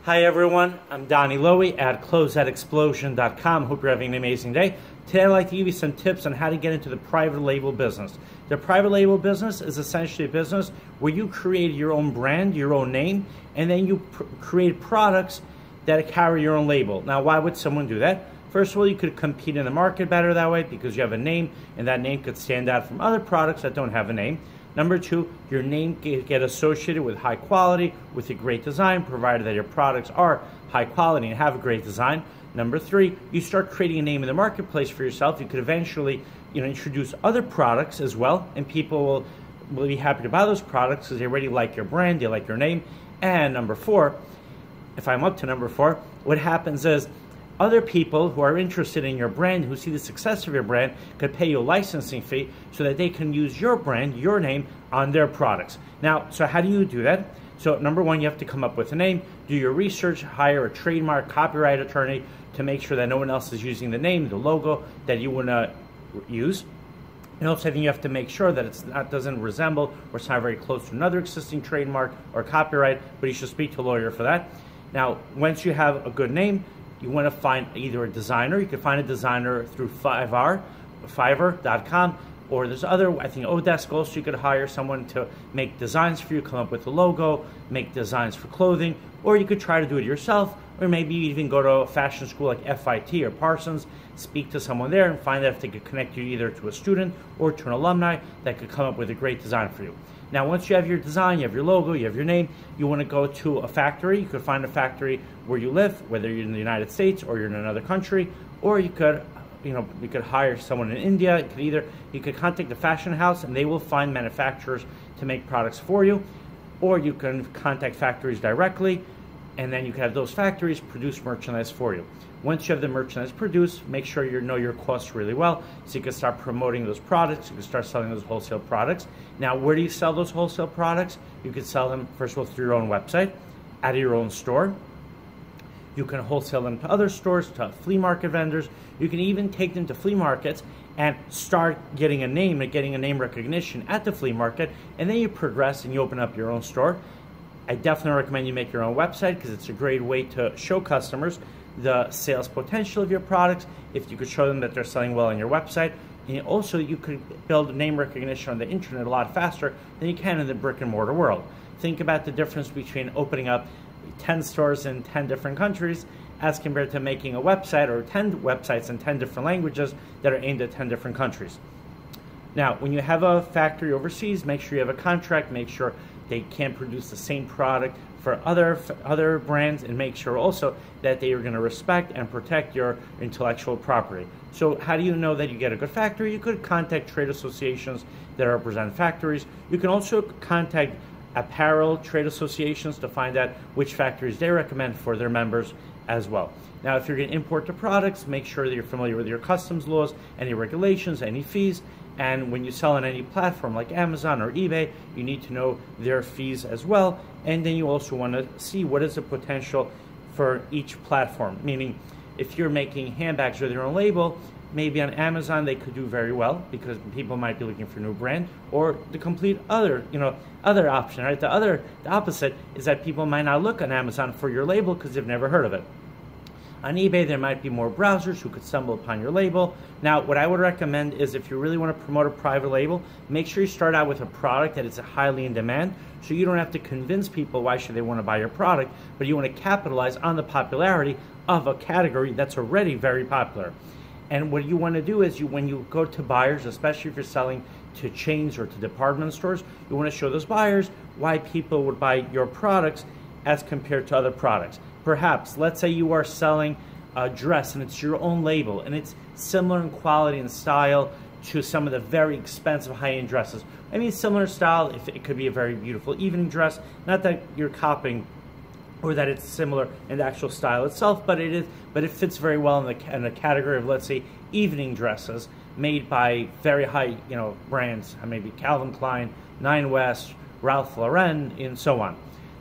Hi everyone, I'm Donnie Lowy at Closeoutexplosion.com. Hope you're having an amazing day. Today I'd like to give you some tips on how to get into the private label business. The private label business is essentially a business where you create your own brand, your own name, and then you create products that carry your own label. Now, why would someone do that? First of all, you could compete in the market better that way because you have a name, and that name could stand out from other products that don't have a name. Number two, your name can get associated with high quality, with a great design, provided that your products are high quality and have a great design. Number three, you start creating a name in the marketplace for yourself. You could eventually, introduce other products as well, and people will be happy to buy those products because they already like your brand, they like your name. And number four, if I'm up to number four, what happens is other people who are interested in your brand, who see the success of your brand, could pay you a licensing fee so that they can use your brand, your name, on their products. Now, so how do you do that? So number one, you have to come up with a name, do your research, hire a trademark copyright attorney to make sure that no one else is using the name, the logo that you want to use. And also, I think you have to make sure that it doesn't resemble or it's not very close to another existing trademark or copyright, but you should speak to a lawyer for that. Now, once you have a good name, you want to find either a designer. You can find a designer through Fiverr.com, or there's other, I think Odesk also, you could hire someone to make designs for you, come up with a logo, make designs for clothing, or you could try to do it yourself, or maybe you even go to a fashion school like FIT or Parsons, speak to someone there and find out if they could connect you either to a student or to an alumni that could come up with a great design for you. Now, once you have your design, you have your logo, you have your name, you want to go to a factory. You could find a factory where you live, whether you're in the United States or you're in another country, or you could, you could hire someone in India. You could contact the fashion house and they will find manufacturers to make products for you, or you can contact factories directly, and then you can have those factories produce merchandise for you. Once you have the merchandise produced, make sure you know your costs really well so you can start promoting those products. You can start selling those wholesale products. Now, where do you sell those wholesale products? You can sell them, first of all, through your own website, out of your own store. You can wholesale them to other stores, to flea market vendors. You can even take them to flea markets and start getting a name recognition at the flea market, and then you progress and you open up your own store. I definitely recommend you make your own website because it's a great way to show customers the sales potential of your products. If you could show them that they're selling well on your website, and also you could build name recognition on the internet a lot faster than you can in the brick and mortar world. Think about the difference between opening up 10 stores in 10 different countries as compared to making a website or 10 websites in 10 different languages that are aimed at 10 different countries. Now, when you have a factory overseas, make sure you have a contract, make sure they can't produce the same product for other brands, and make sure also that they are going to respect and protect your intellectual property. So how do you know that you get a good factory? You could contact trade associations that represent factories. You can also contact apparel trade associations to find out which factories they recommend for their members as well. Now, if you're going to import the products, make sure that you're familiar with your customs laws, any regulations, any fees. And when you sell on any platform like Amazon or eBay, you need to know their fees as well. And then you also want to see what is the potential for each platform. Meaning, if you're making handbags with your own label, maybe on Amazon they could do very well because people might be looking for a new brand, or the complete other option, right? The opposite is that people might not look on Amazon for your label because they've never heard of it. On eBay, there might be more browsers who could stumble upon your label. Now, what I would recommend is if you really want to promote a private label, make sure you start out with a product that is highly in demand, so you don't have to convince people why should they want to buy your product, but you want to capitalize on the popularity of a category that's already very popular. And what you want to do is when you go to buyers, especially if you're selling to chains or to department stores, you want to show those buyers why people would buy your products as compared to other products. Perhaps, let's say you are selling a dress and it's your own label and it's similar in quality and style to some of the very expensive high-end dresses. I mean, similar style, if it could be a very beautiful evening dress, not that you're copying or that it's similar in the actual style itself, but it fits very well in the category of, let's say, evening dresses made by very high, brands, maybe Calvin Klein, Nine West, Ralph Lauren, and so on.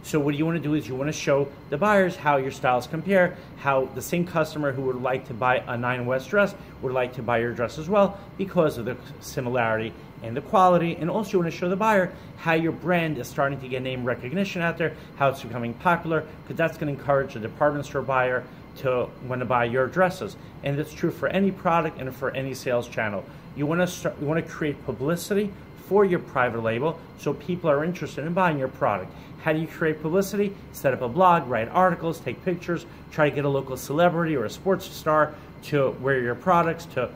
So what you want to do is you want to show the buyers how your styles compare, how the same customer who would like to buy a 9 West dress would like to buy your dress as well because of the similarity and the quality. And also you want to show the buyer how your brand is starting to get name recognition out there, how it's becoming popular, because that's going to encourage a department store buyer to want to buy your dresses. And that's true for any product and for any sales channel. You want to create publicity for your private label so people are interested in buying your product. How do you create publicity? Set up a blog, write articles, take pictures, try to get a local celebrity or a sports star to wear your products, to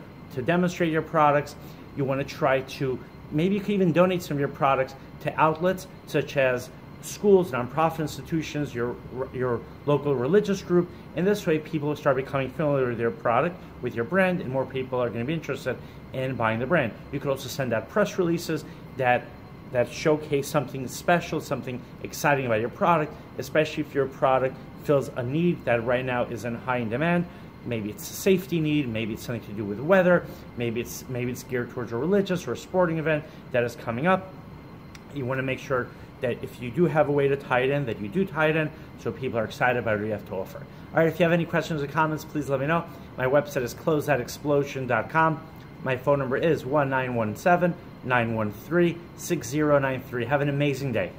demonstrate your products. You want to try to, maybe you can even donate some of your products to outlets such as schools, nonprofit institutions, your local religious group, and this way people will start becoming familiar with your product, with your brand, and more people are going to be interested in buying the brand. You could also send out press releases that showcase something special, something exciting about your product, especially if your product fills a need that right now is in high demand. Maybe it's a safety need, maybe it's something to do with weather, maybe it's geared towards a religious or a sporting event that is coming up. You want to make sure that if you do have a way to tie it in, that you do tie it in so people are excited about what you have to offer. All right, if you have any questions or comments, please let me know. My website is closeoutexplosion.com. My phone number is 1917-913-6093. Have an amazing day.